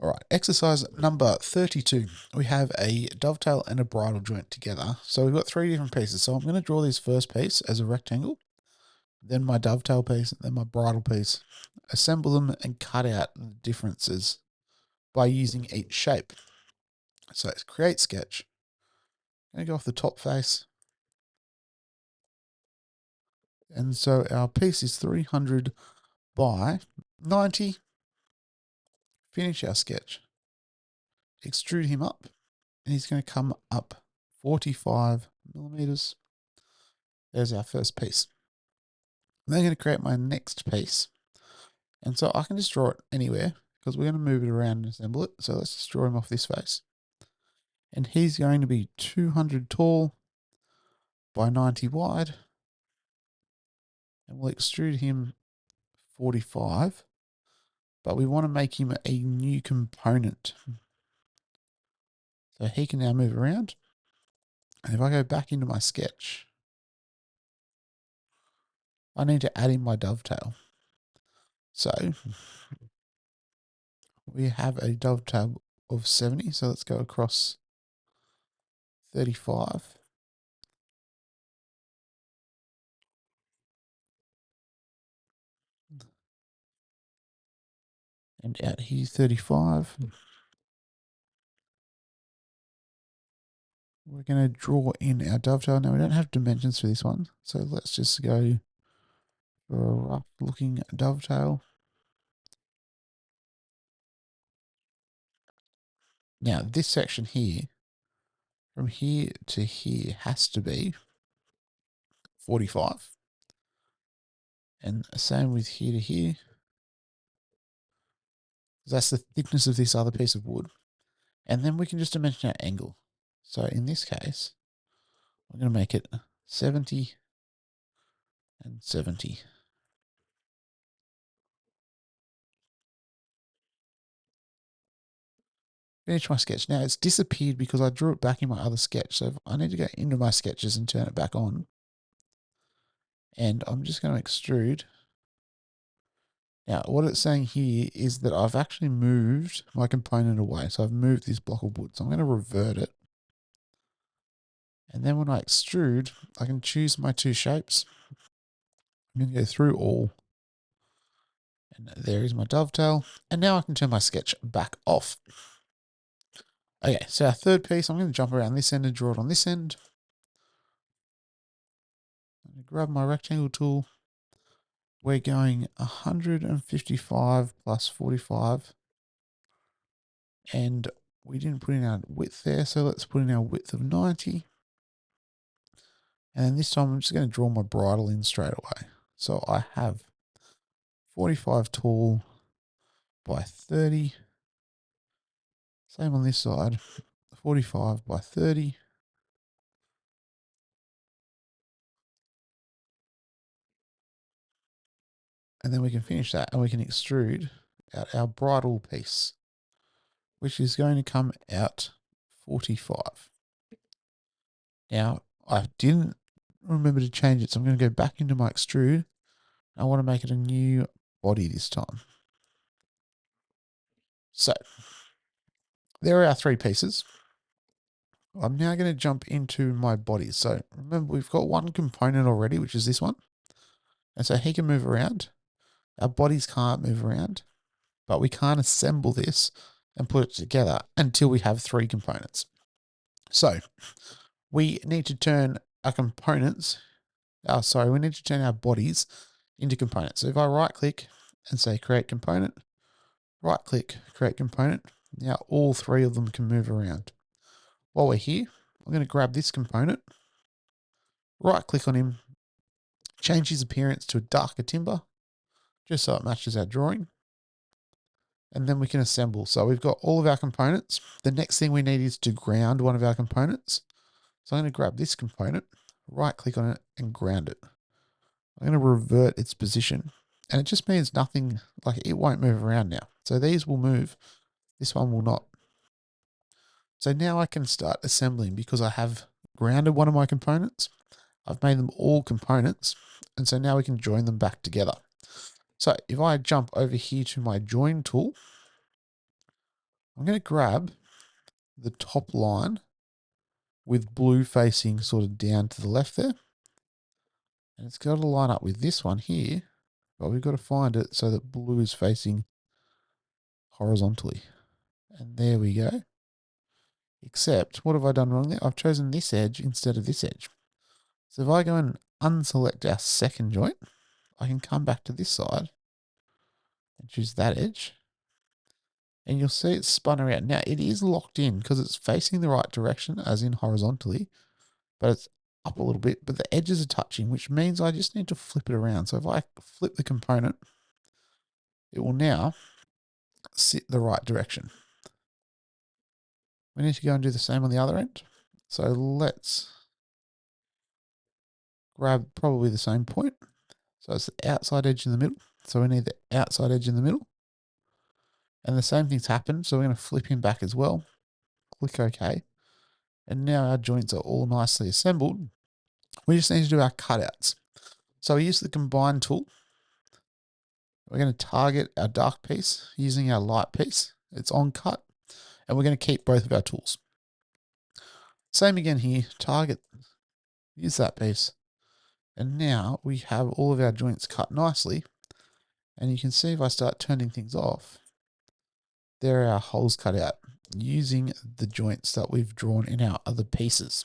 All right, exercise number 32. We have a dovetail and a bridle joint together. So we've got three different pieces. So I'm going to draw this first piece as a rectangle, then my dovetail piece, then my bridle piece, assemble them and cut out the differences by using each shape. So it's create sketch. I'm going to go off the top face. And so our piece is 300 by 90. Finish our sketch. Extrude him up. And he's going to come up 45 millimeters. There's our first piece. I'm then going to create my next piece. And so I can just draw it anywhere because we're going to move it around and assemble it. So let's just draw him off this face. And he's going to be 200 tall by 90 wide. And we'll extrude him 45. But we want to make him a new component. So he can now move around. And if I go back into my sketch, I need to add in my dovetail. So we have a dovetail of 70. So let's go across 35. And out here 35. We're going to draw in our dovetail. Now we don't have dimensions for this one. So let's just go for a rough looking dovetail. Now this section here, from here to here has to be 45. And same with here to here. That's the thickness of this other piece of wood. And then we can just dimension our angle. So in this case, I'm going to make it 70 and 70. Finish my sketch. Now it's disappeared because I drew it back in my other sketch. So I need to go into my sketches and turn it back on. And I'm just going to extrude. Now what it's saying here is that I've actually moved my component away. So I've moved this block of wood. So I'm going to revert it. And then when I extrude, I can choose my two shapes. I'm going to go through all. And there is my dovetail. And now I can turn my sketch back off. Okay, so our third piece, I'm going to jump around this end and draw it on this end. I'm going to grab my rectangle tool. We're going 155 plus 45. And we didn't put in our width there, so let's put in our width of 90. And then this time I'm just going to draw my bridle in straight away. So I have 45 tall by 30. Same on this side, 45 by 30. And then we can finish that and we can extrude out our bridle piece, which is going to come out 45. Now, I didn't remember to change it, so I'm going to go back into my extrude. I want to make it a new body this time. So, there are our three pieces. I'm now going to jump into my body. So, remember, we've got one component already, which is this one. And so he can move around. Our bodies can't move around, but we can't assemble this and put it together until we have three components. So, we need to turn our components, we need to turn our bodies into components. So if I right click and say create component, right click, create component, now all three of them can move around. While we're here, I'm going to grab this component, right click on him, change his appearance to a darker timber, just so it matches our drawing. And then we can assemble. So we've got all of our components. The next thing we need is to ground one of our components. So I'm going to grab this component, right click on it and ground it. I'm going to revert its position and it just means nothing, like it won't move around now. So these will move, this one will not. So now I can start assembling because I have grounded one of my components. I've made them all components. And so now we can join them back together. So if I jump over here to my join tool, I'm going to grab the top line with blue facing sort of down to the left there. And it's got to line up with this one here, but we've got to find it so that blue is facing horizontally. And there we go. Except, what have I done wrong there? I've chosen this edge instead of this edge. So if I go and unselect our second joint, I can come back to this side and choose that edge. And you'll see it's spun around. Now, it is locked in because it's facing the right direction, as in horizontally, but it's up a little bit, but the edges are touching, which means I just need to flip it around. So if I flip the component, it will now sit the right direction. We need to go and do the same on the other end. So let's grab probably the same point. So it's the outside edge in the middle. So we need the outside edge in the middle. And the same thing's happened. So we're going to flip him back as well. Click OK. And now our joints are all nicely assembled. We just need to do our cutouts. So we use the combine tool. We're going to target our dark piece using our light piece. It's on cut. And we're going to keep both of our tools. Same again here. Target. Use that piece. And now we have all of our joints cut nicely. And you can see if I start turning things off, there are our holes cut out using the joints that we've drawn in our other pieces.